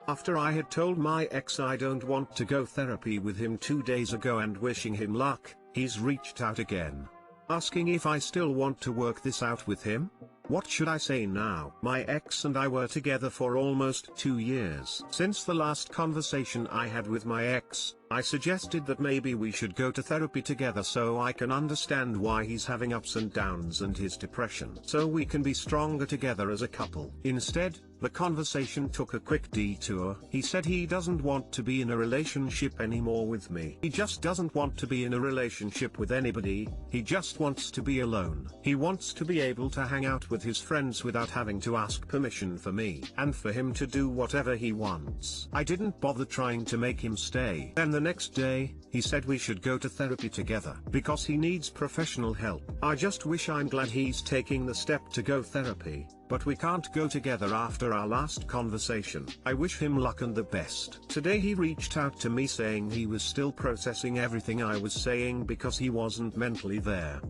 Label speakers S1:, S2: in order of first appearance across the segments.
S1: After I had told my ex I don't want to go therapy with him 2 days ago and wishing him luck, he's reached out again, asking if I still want to work this out with him. What should I say now? My ex and I were together for almost 2 years. Since the last conversation I had with my ex, I suggested that maybe we should go to therapy together so I can understand why he's having ups and downs and his depression, so we can be stronger together as a couple. Instead, the conversation took a quick detour. He said he doesn't want to be in a relationship anymore with me. He just doesn't want to be in a relationship with anybody, he just wants to be alone. He wants to be able to hang out with his friends without having to ask permission for me, and for him to do whatever he wants. I didn't bother trying to make him stay. Then the next day, he said we should go to therapy together, because he needs professional help. I just wish I'm glad he's taking the step to go therapy, but we can't go together after our last conversation. I wish him luck and the best. Today he reached out to me saying he was still processing everything I was saying because he wasn't mentally there.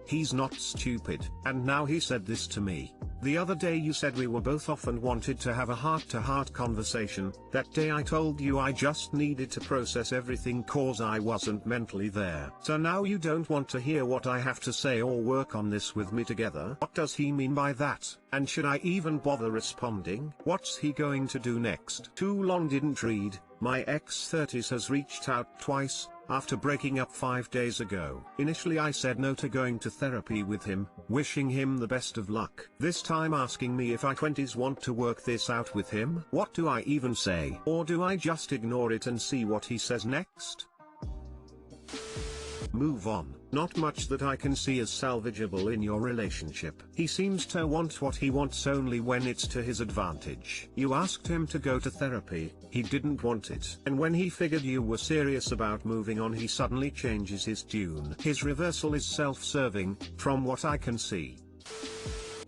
S1: He's not stupid. And now he said this to me. The other day you said we were both off and wanted to have a heart-to-heart conversation. That day I told you I just needed to process everything cause I wasn't mentally there. So now you don't want to hear what I have to say or work on this with me together? What does he mean by that? And should I even bother responding? What's he going to do next? Too long didn't read. My ex-30s has reached out twice, after breaking up 5 days ago. Initially I said no to going to therapy with him, wishing him the best of luck. This time asking me if I 20s want to work this out with him. What do I even say? Or do I just ignore it and see what he says next? Move on. Not much that I can see as salvageable in your relationship. He seems to want what he wants only when it's to his advantage. You asked him to go to therapy, he didn't want it. And when he figured you were serious about moving on, he suddenly changes his tune. His reversal is self-serving, from what I can see.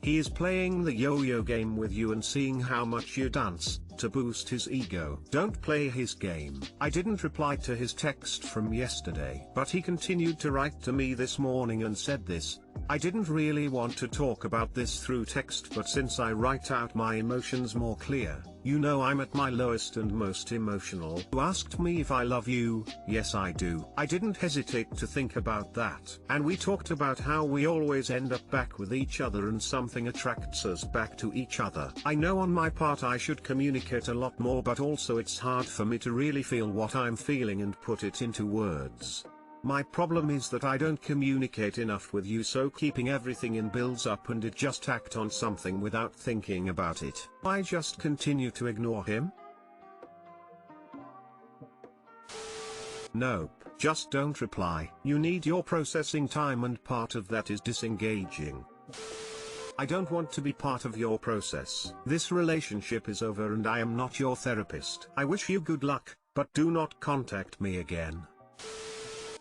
S1: He is playing the yo-yo game with you and seeing how much you dance, to boost his ego. Don't play his game. I didn't reply to his text from yesterday, but he continued to write to me this morning and said this: I didn't really want to talk about this through text, but since I write out my emotions more clear, you know I'm at my lowest and most emotional. You asked me if I love you. Yes, I do. I didn't hesitate to think about that. And we talked about how we always end up back with each other and something attracts us back to each other. I know on my part I should communicate a lot more, but also it's hard for me to really feel what I'm feeling and put it into words. My problem is that I don't communicate enough with you, so keeping everything in builds up and it just act on something without thinking about it. I just continue to ignore him? Nope, just don't reply. You need your processing time and part of that is disengaging. I don't want to be part of your process. This relationship is over and I am not your therapist. I wish you good luck, but do not contact me again.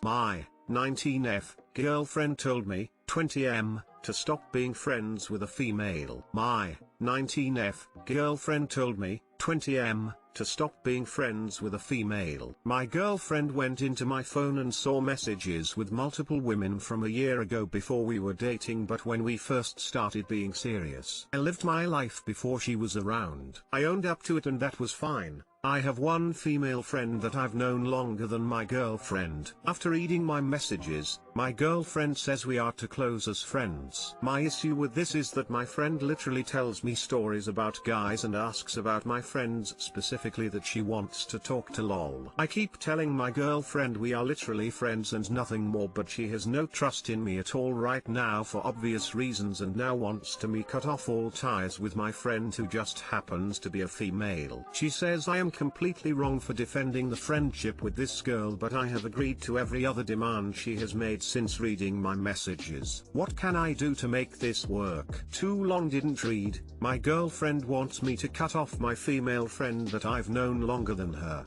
S1: My 19F girlfriend told me, 20M, to stop being friends with a female. My 19F girlfriend told me, 20M, to stop being friends with a female. My girlfriend went into my phone and saw messages with multiple women from a year ago before we were dating, but when we first started being serious. I lived my life before she was around. I owned up to it and that was fine. I have one female friend that I've known longer than my girlfriend. After reading my messages, my girlfriend says we are too close as friends. My issue with this is that my friend literally tells me stories about guys and asks about my friends specifically that she wants to talk to. Lol. I keep telling my girlfriend we are literally friends and nothing more, but she has no trust in me at all right now for obvious reasons and now wants to me cut off all ties with my friend who just happens to be a female. She says I am completely wrong for defending the friendship with this girl, but I have agreed to every other demand she has made since reading my messages. What can I do to make this work? Too long didn't read. My girlfriend wants me to cut off my female friend that I've known longer than her.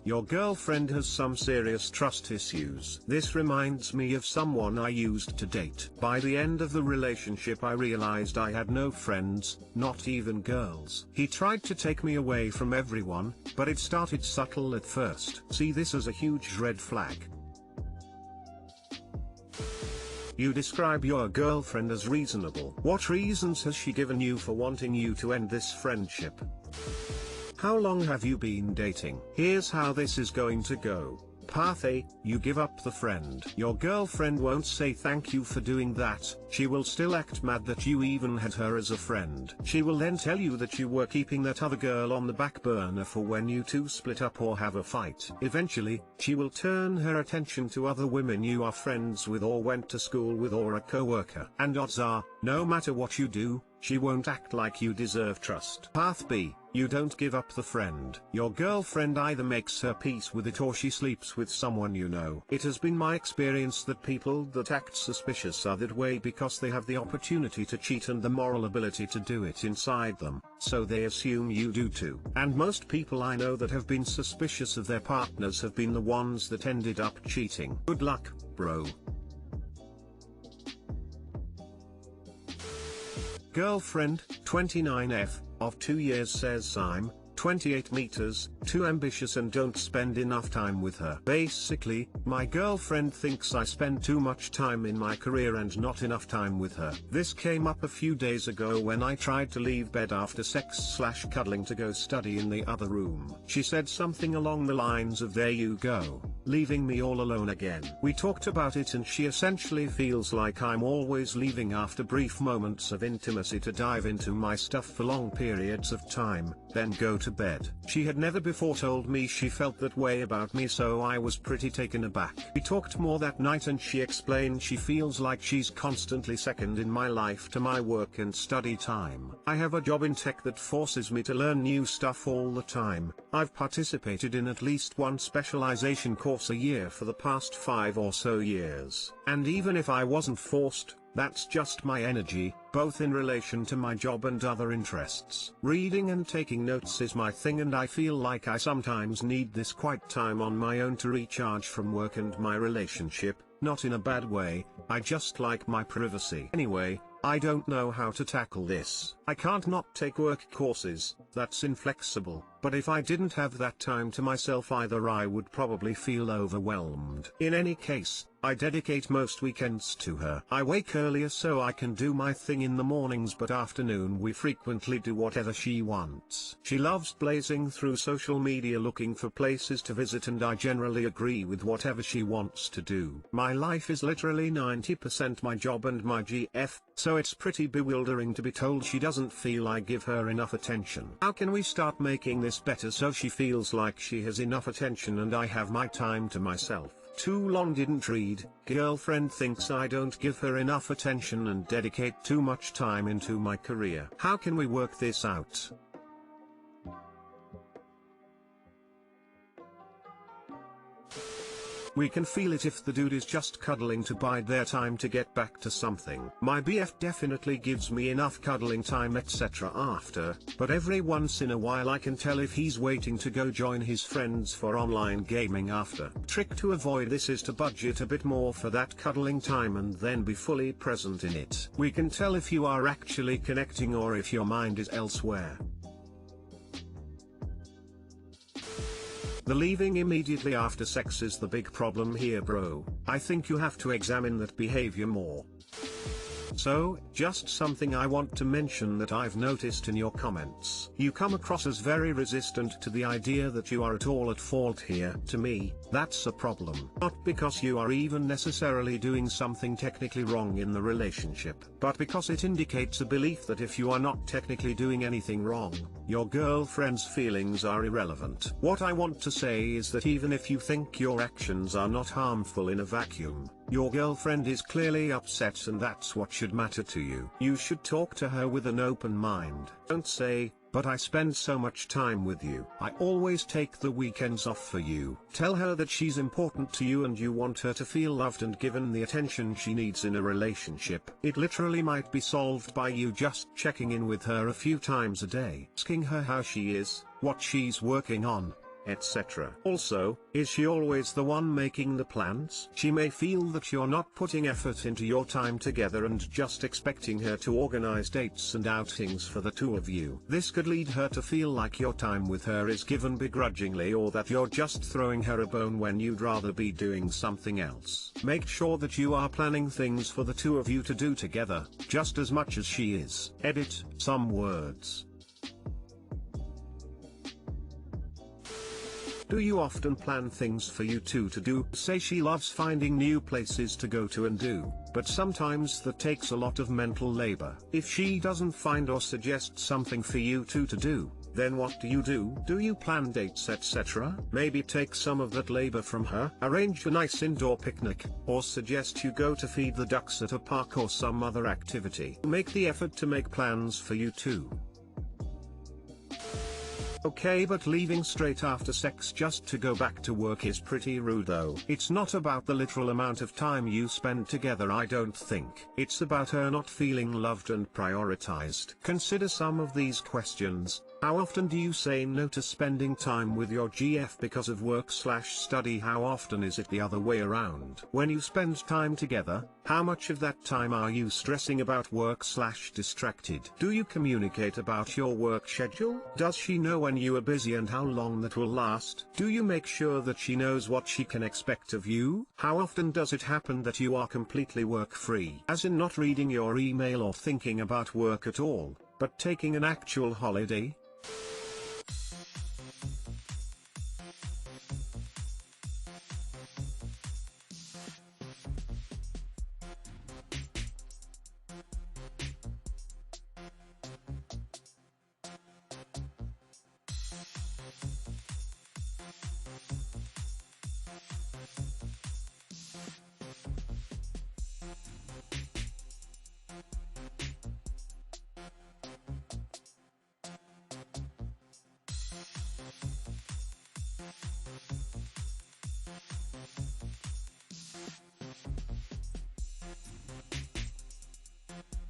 S1: Your girlfriend has some serious trust issues. This reminds me of someone I used to date. By the end of the relationship I realized I had no friends, not even girls. He tried to take me away from everyone, but it started subtle at first. See this as a huge red flag. You describe your girlfriend as reasonable. What reasons has she given you for wanting you to end this friendship? How long have you been dating? Here's how this is going to go. Path A, you give up the friend. Your girlfriend won't say thank you for doing that, she will still act mad that you even had her as a friend. She will then tell you that you were keeping that other girl on the back burner for when you two split up or have a fight. Eventually, she will turn her attention to other women you are friends with or went to school with or a co-worker. And odds are, no matter what you do, she won't act like you deserve trust. Path B, you don't give up the friend. Your girlfriend either makes her peace with it or she sleeps with someone you know. It has been my experience that people that act suspicious are that way because they have the opportunity to cheat and the moral ability to do it inside them, so they assume you do too. And most people I know that have been suspicious of their partners have been the ones that ended up cheating. Good luck, bro. Girlfriend, 29F, of 2 years says I'm 28 meters, too ambitious and don't spend enough time with her. Basically, my girlfriend thinks I spend too much time in my career and not enough time with her. This came up a few days ago when I tried to leave bed after sex/cuddling to go study in the other room. She said something along the lines of "there you go, leaving me all alone again." We talked about it and she essentially feels like I'm always leaving after brief moments of intimacy to dive into my stuff for long periods of time, then go to bed. She had never before told me she felt that way about me, so I was pretty taken aback. We talked more that night and she explained she feels like she's constantly second in my life to my work and study time. I have a job in tech that forces me to learn new stuff all the time. I've participated in at least one specialization course a year for the past 5 or so years. And even if I wasn't forced, that's just my energy, both in relation to my job and other interests. Reading and taking notes is my thing and I feel like I sometimes need this quiet time on my own to recharge from work and my relationship, not in a bad way, I just like my privacy. Anyway, I don't know how to tackle this. I can't not take work courses, that's inflexible, but if I didn't have that time to myself either I would probably feel overwhelmed. In any case, I dedicate most weekends to her. I wake earlier so I can do my thing in the mornings, but afternoon we frequently do whatever she wants. She loves blazing through social media looking for places to visit and I generally agree with whatever she wants to do. My life is literally 90% my job and my GF, so it's pretty bewildering to be told she doesn't feel I give her enough attention. How can we start making this better so she feels like she has enough attention and I have my time to myself? Too long didn't read. Girlfriend thinks I don't give her enough attention and dedicate too much time into my career. How can we work this out? We can feel it if the dude is just cuddling to bide their time to get back to something. My BF definitely gives me enough cuddling time etc. after, but every once in a while I can tell if he's waiting to go join his friends for online gaming after. Trick to avoid this is to budget a bit more for that cuddling time and then be fully present in it. We can tell if you are actually connecting or if your mind is elsewhere. The leaving immediately after sex is the big problem here, bro. I think you have to examine that behavior more. So, just something I want to mention that I've noticed in your comments. You come across as very resistant to the idea that you are at all at fault here. To me, that's a problem. Not because you are even necessarily doing something technically wrong in the relationship, but because it indicates a belief that if you are not technically doing anything wrong, your girlfriend's feelings are irrelevant. What I want to say is that even if you think your actions are not harmful in a vacuum, your girlfriend is clearly upset and that's what should matter to you. You should talk to her with an open mind. Don't say, "But I spend so much time with you. I always take the weekends off for you." Tell her that she's important to you and you want her to feel loved and given the attention she needs in a relationship. It literally might be solved by you just checking in with her a few times a day, asking her how she is, what she's working on, etc. Also, is she always the one making the plans? She may feel that you're not putting effort into your time together and just expecting her to organize dates and outings for the two of you. This could lead her to feel like your time with her is given begrudgingly or that you're just throwing her a bone when you'd rather be doing something else. Make sure that you are planning things for the two of you to do together, just as much as she is. Edit some words. Do you often plan things for you two to do? Say she loves finding new places to go to and do, but sometimes that takes a lot of mental labor. If she doesn't find or suggest something for you two to do, then what do you do? Do you plan dates, etc.? Maybe take some of that labor from her, arrange a nice indoor picnic, or suggest you go to feed the ducks at a park or some other activity. Make the effort to make plans for you two. Okay, but leaving straight after sex just to go back to work is pretty rude though. It's not about the literal amount of time you spend together, I don't think. It's about her not feeling loved and prioritized. Consider some of these questions. How often do you say no to spending time with your GF because of work/study? How often is it the other way around? When you spend time together, how much of that time are you stressing about work/distracted? Do you communicate about your work schedule? Does she know when you are busy and how long that will last? Do you make sure that she knows what she can expect of you? How often does it happen that you are completely work-free? As in not reading your email or thinking about work at all, but taking an actual holiday?